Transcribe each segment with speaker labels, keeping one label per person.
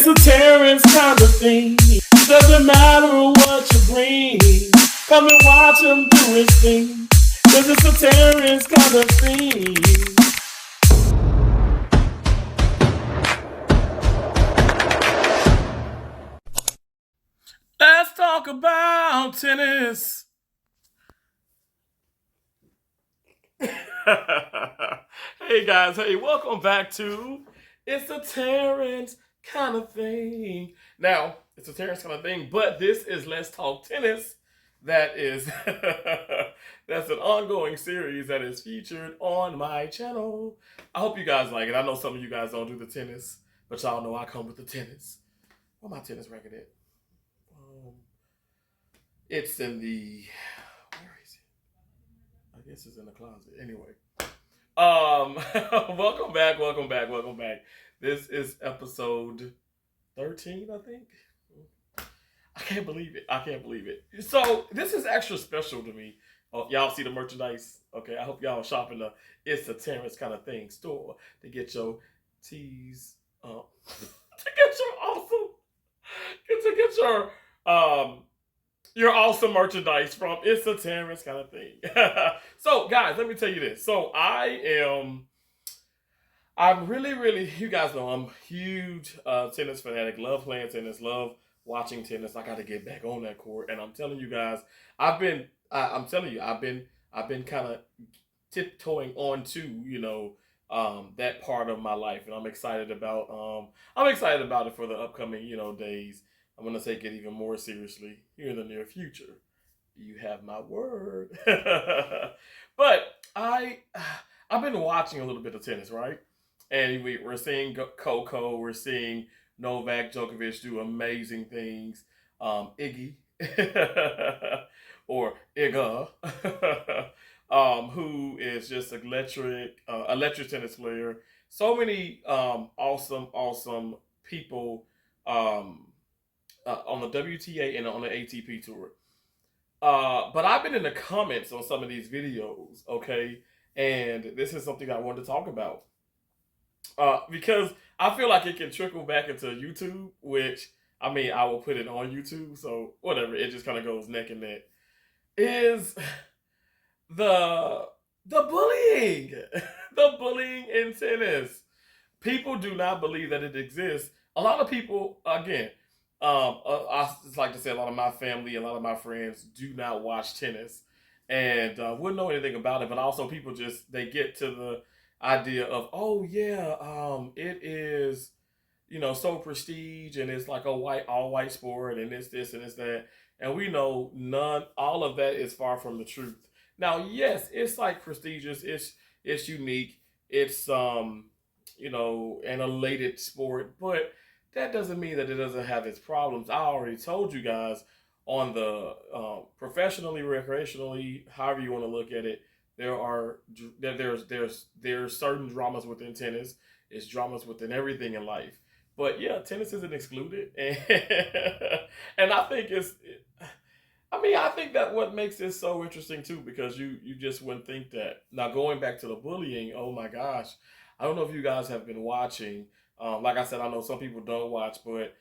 Speaker 1: It's a Terrence kind of thing. Doesn't matter what you bring. Come and watch him do his thing. Cause it's a Terrence kind of thing. Let's talk about tennis. Hey guys, hey, welcome back to It's a Terrence kind of thing. Now, it's a Terrence kind of thing, but this is Let's Talk Tennis. That is that's an ongoing series that is featured on my channel. I hope you guys like it. I know some of you guys don't do the tennis, but y'all know I come with the tennis. Where my tennis racket at? It's in the where is it? I guess it's in the closet. Anyway. welcome back. This is episode 13, I think. I can't believe it. So this is extra special to me. Oh, y'all see the merchandise? Okay, I hope y'all shopping the It's a Terrence kind of thing store to get your tees, to get your awesome merchandise from It's a Terrence kind of thing. So, guys, let me tell you this. So, I'm really, you guys know I'm a huge tennis fanatic. Love playing tennis. Love watching tennis. I got to get back on that court. And I'm telling you guys, I've been kind of tiptoeing onto, that part of my life, and I'm excited about it for the upcoming, days. I'm gonna take it even more seriously here in the near future. You have my word. But I've been watching a little bit of tennis, right? And we're seeing Coco, we're seeing Novak Djokovic do amazing things. Iggy or Iga, who is just electric tennis player. So many awesome people. On the WTA and on the ATP tour. But I've been in the comments on some of these videos, okay? And this is something I wanted to talk about. Because I feel like it can trickle back into YouTube, which, I will put it on YouTube, so whatever. It just kind of goes neck and neck. Is the bullying. The bullying in tennis. People do not believe that it exists. A lot of people, again, I just like to say a lot of my family, a lot of my friends do not watch tennis and wouldn't know anything about it. But also people they get to the idea of, oh yeah, it is, so prestige and it's like all white sport and it's this and it's that. And we know all of that is far from the truth. Now, yes, it's like prestigious. It's unique. It's, an elated sport, but that doesn't mean that it doesn't have its problems. I already told you guys on the professionally, recreationally, however you want to look at it, there's certain dramas within tennis. It's dramas within everything in life. But yeah, tennis isn't excluded, and I think I think that what makes it so interesting too, because you just wouldn't think that. Now going back to the bullying, oh my gosh, I don't know if you guys have been watching. Like I said, I know some people don't watch, but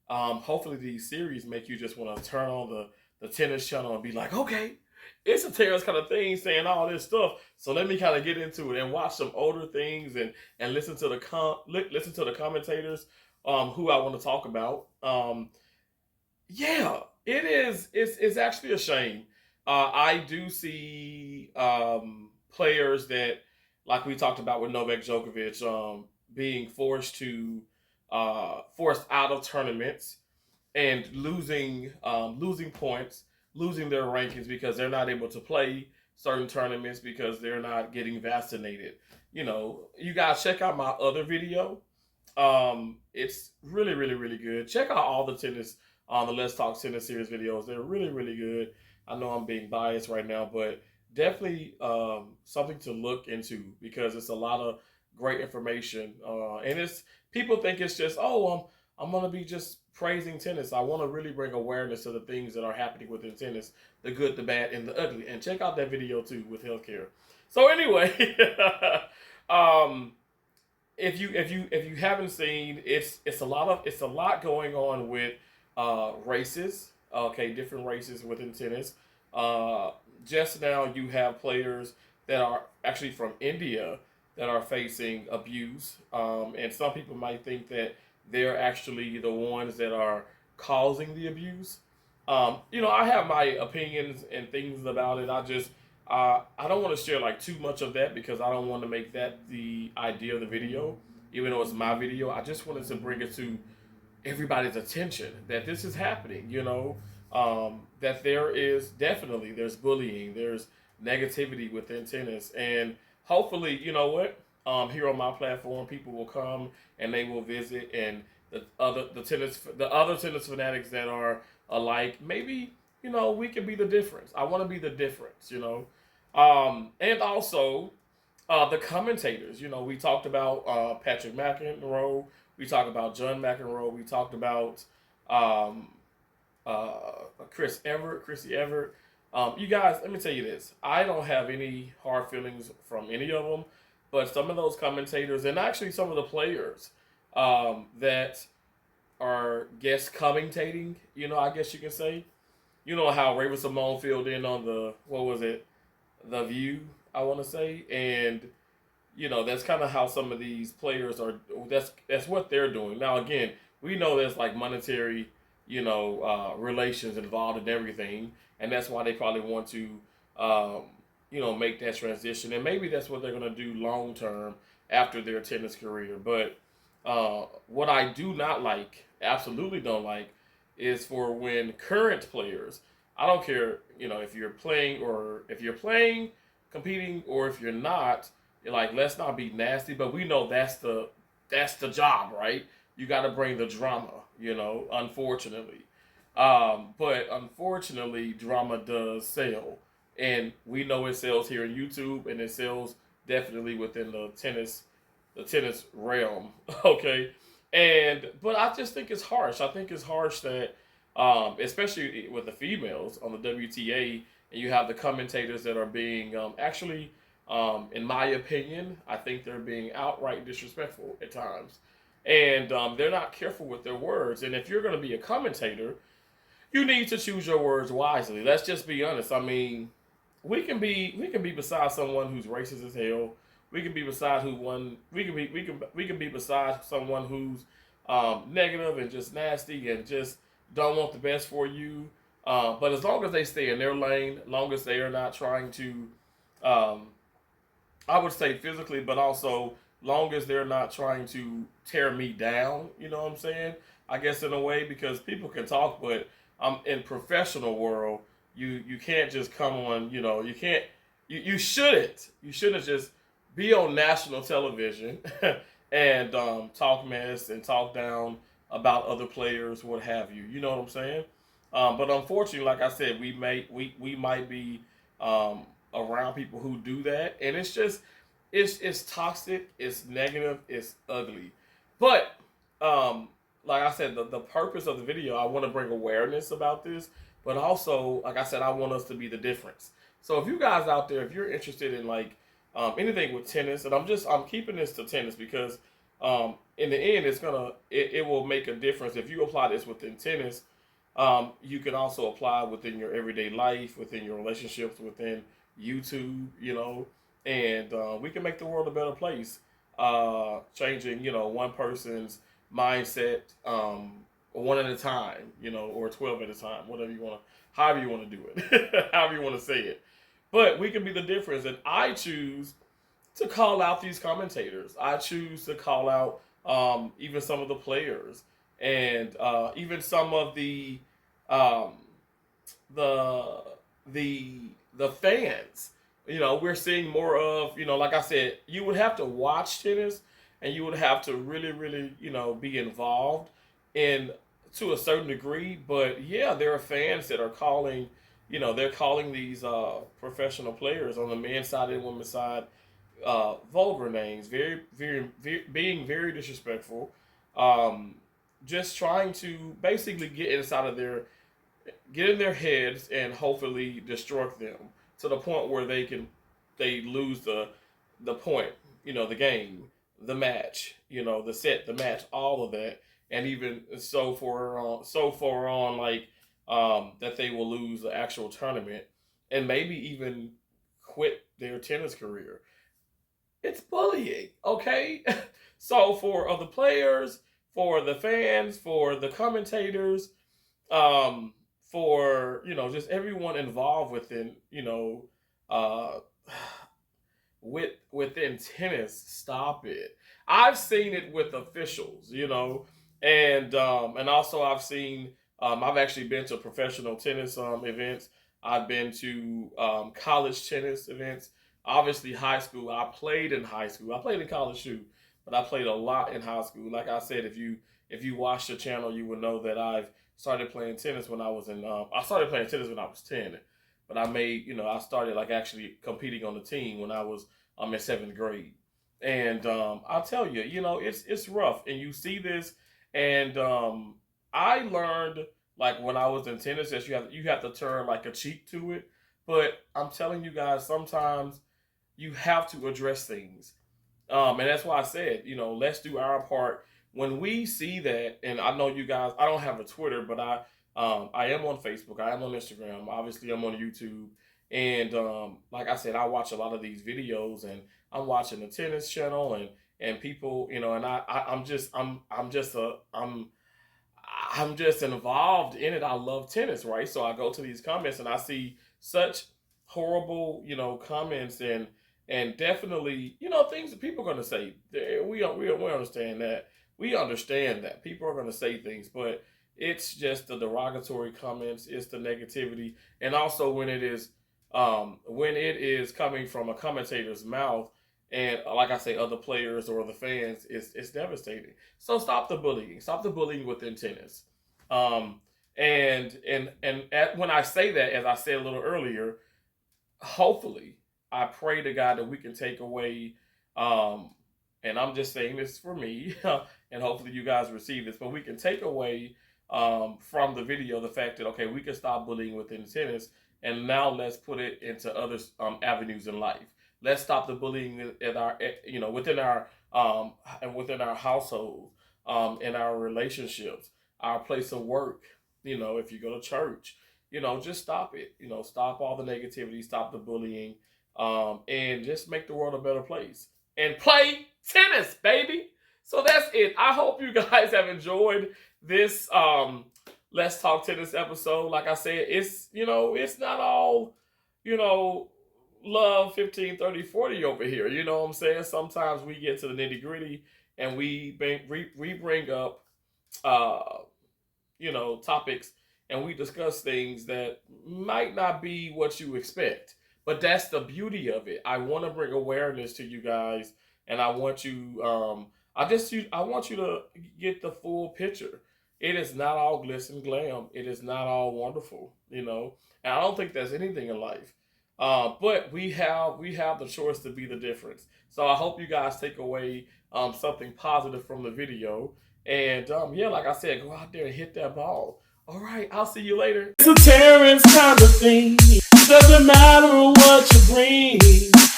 Speaker 1: hopefully these series make you just want to turn on the tennis channel and be like, okay, it's a Terrence kind of thing saying all this stuff. So let me kind of get into it and watch some older things and listen to the commentators who I want to talk about. Yeah, it is. It's actually a shame. I do see players that, like we talked about with Novak Djokovic, being forced out of tournaments and losing points, losing their rankings because they're not able to play certain tournaments because they're not getting vaccinated. You guys check out my other video. It's really good. Check out all the tennis on the Let's Talk Tennis series videos. They're really good. I know I'm being biased right now, but definitely something to look into because it's a lot of great information. And it's people think it's just, I'm gonna be just praising tennis. I want to really bring awareness to the things that are happening within tennis, the good, the bad, and the ugly. And check out that video too with healthcare. So anyway, if you haven't seen, it's a lot going on with races. Okay, different races within tennis. Uh, just now, you have players that are actually from India that are facing abuse, and some people might think that they're actually the ones that are causing the abuse. I have my opinions and things about it. I don't want to share like too much of that because I don't want to make that the idea of the video, even though it's my video. I just wanted to bring it to everybody's attention that this is happening. That there's bullying, there's negativity within tennis, and hopefully, you know what, here on my platform, people will come and they will visit, and the other tennis fanatics that are alike, maybe we can be the difference. I want to be the difference, and also the commentators. We talked about Patrick McEnroe. We talked about John McEnroe. We talked about um, Chrissy Everett. You guys, let me tell you this. I don't have any hard feelings from any of them, but some of those commentators and actually some of the players that are guest commentating, I guess you can say. You know how Raven Simone filled in on what was it, The View, I want to say, and that's kind of how some of these players are. That's what they're doing. Now again, we know there's like monetary, relations involved in everything, and that's why they probably want to, um, make that transition, and maybe that's what they're gonna do long term after their tennis career. But what I do not like, absolutely don't like, is for when current players. I don't care, if you're playing or if you're playing, competing, or if you're not, like, let's not be nasty, but we know that's the job, right? You got to bring the drama, unfortunately. But unfortunately, drama does sell, and we know it sells here in YouTube, and it sells definitely within the tennis realm. Okay, but I just think it's harsh. I think it's harsh that, especially with the females on the WTA, and you have the commentators that are being actually in my opinion, I think they're being outright disrespectful at times. And they're not careful with their words. And if you're going to be a commentator, you need to choose your words wisely. Let's just be honest. I mean, we can be beside someone who's racist as hell. We can be beside who one. We can be beside someone who's negative and just nasty and just don't want the best for you. But as long as they stay in their lane, long as they are not trying to um, I would say physically, but also long as they're not trying to tear me down. You know what I'm saying? I guess in a way because people can talk, but in professional world, you can't just come on. You can't. You shouldn't just be on national television and talk mess and talk down about other players, what have you. You know what I'm saying? But unfortunately, like I said, we might be um, around people who do that, and it's toxic, it's negative, it's ugly. But um, like I said, the purpose of the video, I want to bring awareness about this, but also, like I said, I want us to be the difference. So if you guys out there, if you're interested in like anything with tennis, and I'm keeping this to tennis because in the end, it will make a difference if you apply this within tennis. You can also apply within your everyday life, within your relationships, within YouTube, and we can make the world a better place. Changing, one person's mindset one at a time, or 12 at a time, whatever you want to, however you want to do it, however you want to say it. But we can be the difference, and I choose to call out these commentators. I choose to call out even some of the players and even some of um, the the the fans. We're seeing more of, like I said, you would have to watch tennis and you would have to really, really, be involved in to a certain degree. But yeah, there are fans that are calling, they're calling these professional players on the men's side and the women's side vulgar names, very, very, being very disrespectful, um, just trying to basically get in their heads and hopefully destruct them to the point where they lose the point, the game. the match, the set, the match, all of that, and even so far on, like that they will lose the actual tournament and maybe even quit their tennis career. It's bullying, okay? So for other players, for the fans, for the commentators, um, for just everyone involved uh, within tennis, stop it. I've seen it with officials, and also I've seen. I've actually been to professional tennis events. I've been to college tennis events. Obviously, high school. I played in high school. I played in college too, but I played a lot in high school. Like I said, if you watch the channel, you will know that I've started playing tennis when I was in. I started playing tennis when I was 10, but I started like actually competing on the team when I was in seventh grade. And I'll tell you, it's rough, and you see this. And I learned like when I was in tennis that you have to turn like a cheek to it. But I'm telling you guys, sometimes you have to address things. And that's why I said, let's do our part. When we see that, and I know you guys, I don't have a Twitter, but I am on Facebook, I am on Instagram, obviously I'm on YouTube, and like I said, I watch a lot of these videos, and I'm watching the tennis channel, and people, and I'm just involved in it. I love tennis, right? So I go to these comments and I see such horrible, comments, and definitely, things that people are going to say. We understand that. We understand that people are going to say things, but it's just the derogatory comments. It's the negativity, and also when it is coming from a commentator's mouth, and like I say, other players or the fans, it's devastating. So stop the bullying. Stop the bullying within tennis. Um, when I say that, as I said a little earlier, hopefully, I pray to God that we can take away. And I'm just saying this for me, and hopefully you guys receive this. But we can take away from the video the fact that okay, we can stop bullying within tennis, and now let's put it into other avenues in life. Let's stop the bullying at our, within our and within our household, in our relationships, our place of work. If you go to church, just stop it. Stop all the negativity, stop the bullying, and just make the world a better place. And play tennis, baby. So that's it. I hope you guys have enjoyed this Let's Talk Tennis episode. Like I said, it's not all, love 15, 30, 40 over here. You know what I'm saying? Sometimes we get to the nitty gritty and we bring up, topics, and we discuss things that might not be what you expect. But that's the beauty of it. I want to bring awareness to you guys, and I want you, I want you to get the full picture. It is not all glitz and glam. It is not all wonderful, And I don't think there's anything in life. But we have the choice to be the difference. So I hope you guys take away something positive from the video. And yeah, like I said, go out there and hit that ball. All right, I'll see you later. It's a Terrence kind of thing. Doesn't matter what you bring.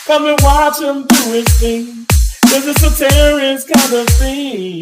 Speaker 1: Come and watch him do his thing. 'Cause it's a Terrence kind of thing.